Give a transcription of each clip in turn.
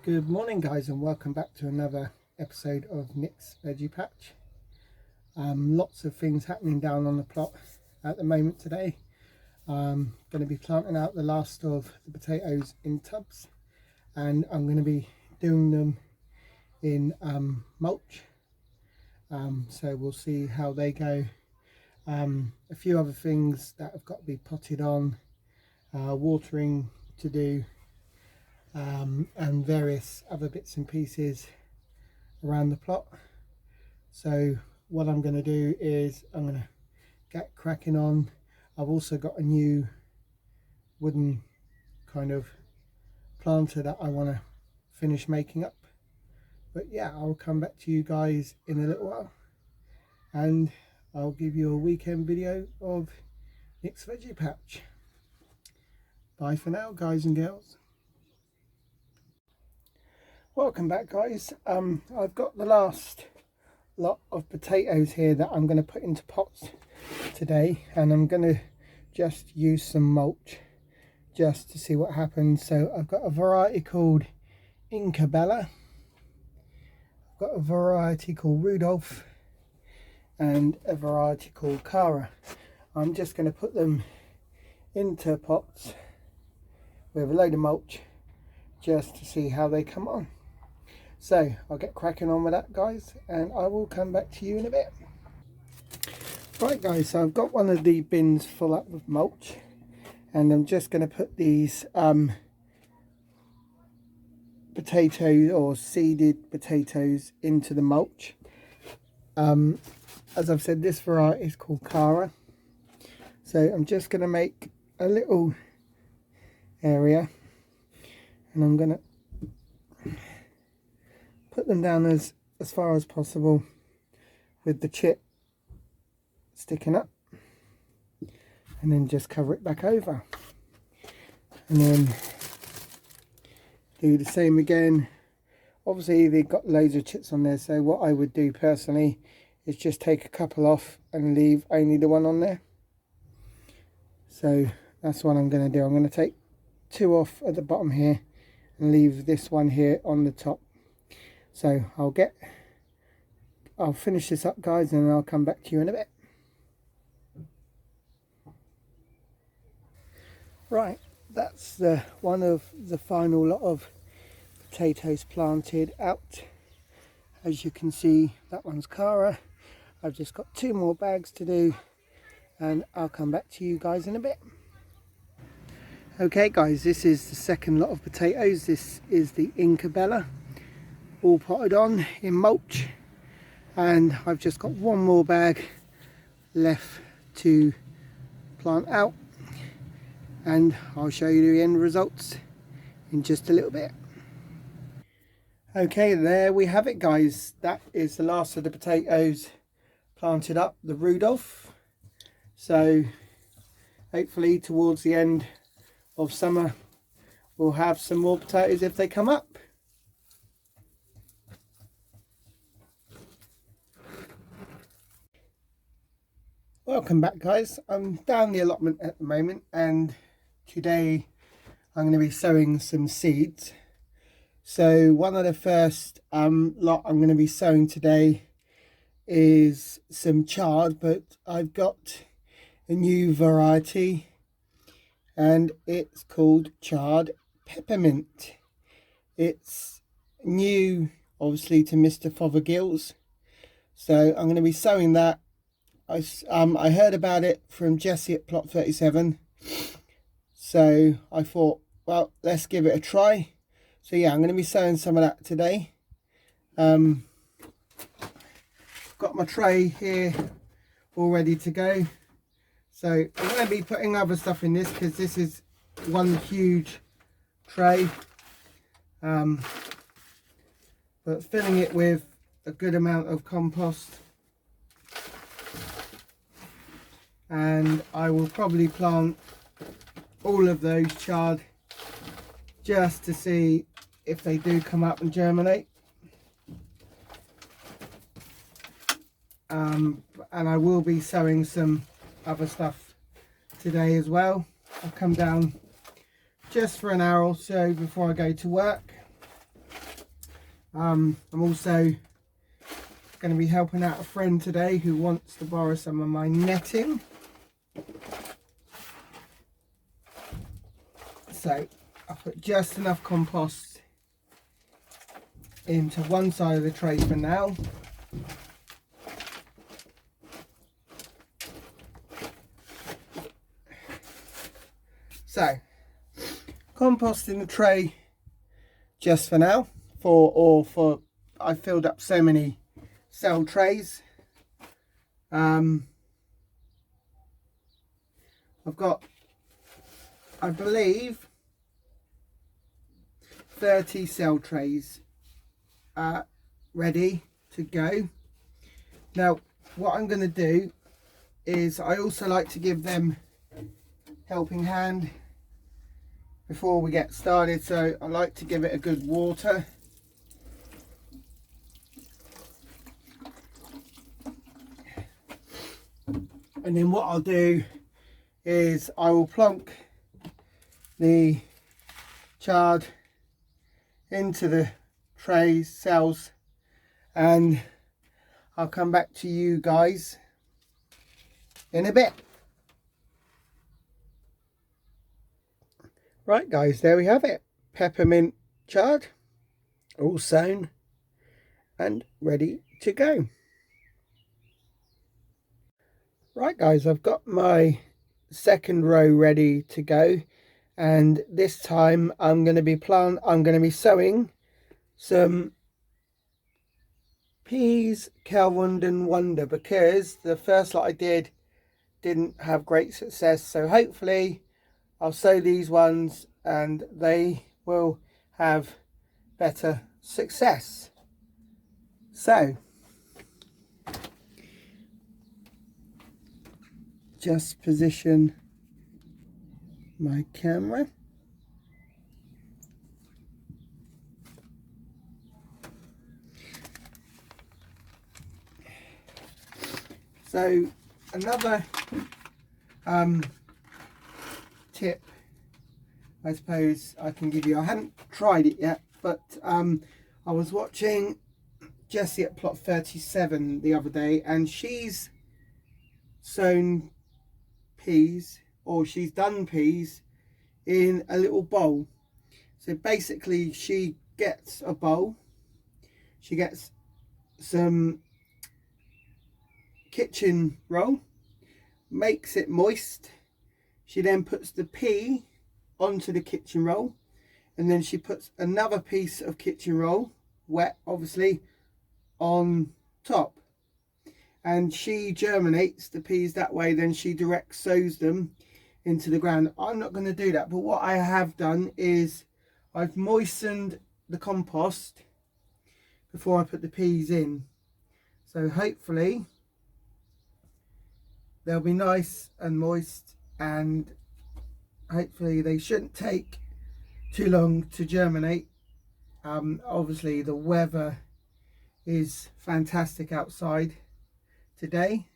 Good morning guys, and welcome back to another episode of Nick's Veggie Patch. Lots of things happening down on the plot at the moment today. I'm going to be planting out the last of the potatoes in tubs, and I'm going to be doing them in mulch. So we'll see how they go. A few other things that have got to be potted on, watering to do, and various other bits and pieces around the plot. So what I'm going to do is I'm going to get cracking on. I've also got a new wooden kind of planter that I want to finish making up, but yeah, I'll come back to you guys in a little while and I'll give you a weekend video of Nick's Veggie Patch. Bye for now, guys and girls. Welcome back, guys. I've got the last lot of potatoes here that I'm going to put into pots today, and I'm going to just use some mulch just to see what happens. So I've got a variety called Incabella, I've got a variety called Rudolph, and a variety called Cara. I'm just going to put them into pots with a load of mulch just to see how they come on. So I'll get cracking on with that, guys, and I will come back to you in a bit. Right guys, so I've got one of the bins full up with mulch, and I'm just going to put these potatoes or seeded potatoes into the mulch. As I've said, this variety is called Cara. So I'm just going to make a little area, and I'm going to put them down as far as possible with the chip sticking up, and then just cover it back over, and then do the same again. Obviously they've got loads of chips on there, so what I would do personally is just take a couple off and leave only the one on there. So that's what I'm going to do. I'm going to take two off at the bottom here and leave this one here on the top. So I'll finish this up, guys, and I'll come back to you in a bit. Right, that's one of the final lot of potatoes planted out. As you can see, that one's Cara. I've just got two more bags to do, and I'll come back to you guys in a bit. Okay guys, this is the second lot of potatoes. This is the Incabella, all potted on in mulch, and I've just got one more bag left to plant out, and I'll show you the end results in just a little bit. Okay, there we have it, guys. That is the last of the potatoes planted up, the Rudolph. So hopefully towards the end of summer we'll have some more potatoes if they come up. Welcome back, guys. I'm down the allotment at the moment, and today I'm going to be sowing some seeds. So one of the first lot I'm going to be sowing today is some chard, but I've got a new variety and it's called chard peppermint. It's new obviously to Mr. Fothergill's, so I'm going to be sowing that. I heard about it from Jesse at plot 37, so I thought, well, let's give it a try. So yeah, I'm going to be sowing some of that today. Got my tray here all ready to go, so I'm going to be putting other stuff in this because this is one huge tray, but filling it with a good amount of compost. And I will probably plant all of those chard just to see if they do come up and germinate. And I will be sowing some other stuff today as well. I'll come down just for an hour or so before I go to work. I'm also going to be helping out a friend today who wants to borrow some of my netting. So I put just enough compost into one side of the tray for now. So compost in the tray just for now, for I filled up so many cell trays. I've got, I believe, 30 cell trays ready to go. Now what I'm going to do is I also like to give them helping hand before we get started, so I like to give it a good water. And then what I'll do is I will plonk the chard into the tray cells, and I'll come back to you guys in a bit. Right guys, there we have it. Peppermint chard, all sown and ready to go. Right guys, I've got my second row ready to go, and this time I'm going to be sowing some peas, Kelwand and Wonder, because the first lot I didn't have great success. So hopefully I'll sow these ones and they will have better success. So just position my camera. So another tip I suppose I can give you, I haven't tried it yet, but I was watching Jessie at plot 37 the other day, and she's sown peas, or she's done peas in a little bowl. So basically she gets a bowl, she gets some kitchen roll, makes it moist, she then puts the pea onto the kitchen roll, and then she puts another piece of kitchen roll, wet obviously, on top, and she germinates the peas that way. Then she direct sows them into the ground. I'm not going to do that, but what I have done is I've moistened the compost before I put the peas in, so hopefully they'll be nice and moist, and hopefully they shouldn't take too long to germinate. Obviously the weather is fantastic outside today.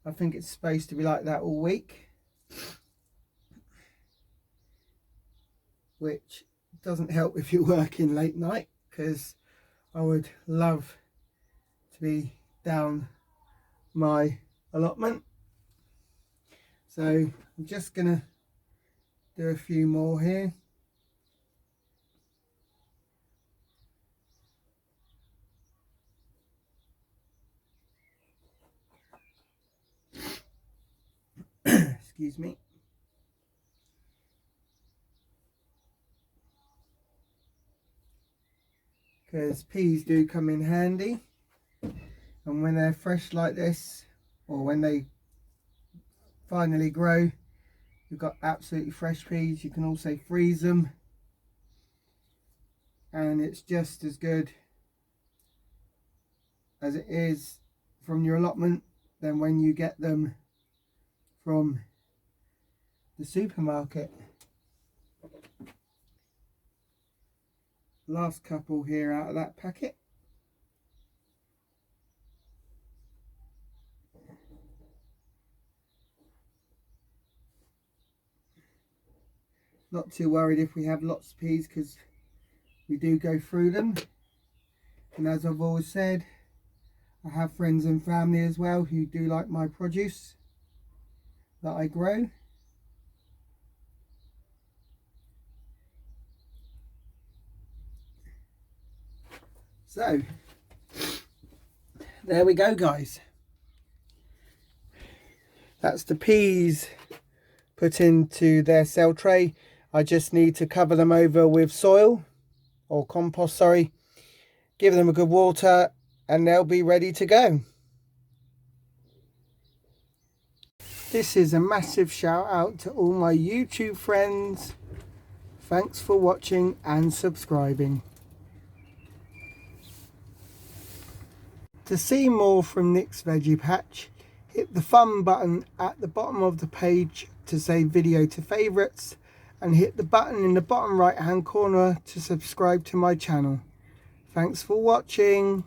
I think it's supposed to be like that all week, which doesn't help if you're working late night, because I would love to be down my allotment. So I'm just gonna do a few more here. Excuse me. Because peas do come in handy, and when they're fresh like this, or when they finally grow, you've got absolutely fresh peas. You can also freeze them, and it's just as good as it is from your allotment than when you get them from the supermarket. Last couple here out of that packet. Not too worried if we have lots of peas, because we do go through them. And as I've always said, I have friends and family as well who do like my produce that I grow. So there we go, guys. That's the peas put into their cell tray. I just need to cover them over with soil or compost, sorry. Give them a good water and they'll be ready to go. This is a massive shout out to all my YouTube friends. Thanks for watching and subscribing. To see more from Nick's Veggie Patch, hit the thumb button at the bottom of the page to save video to favourites, and hit the button in the bottom right hand corner to subscribe to my channel. Thanks for watching.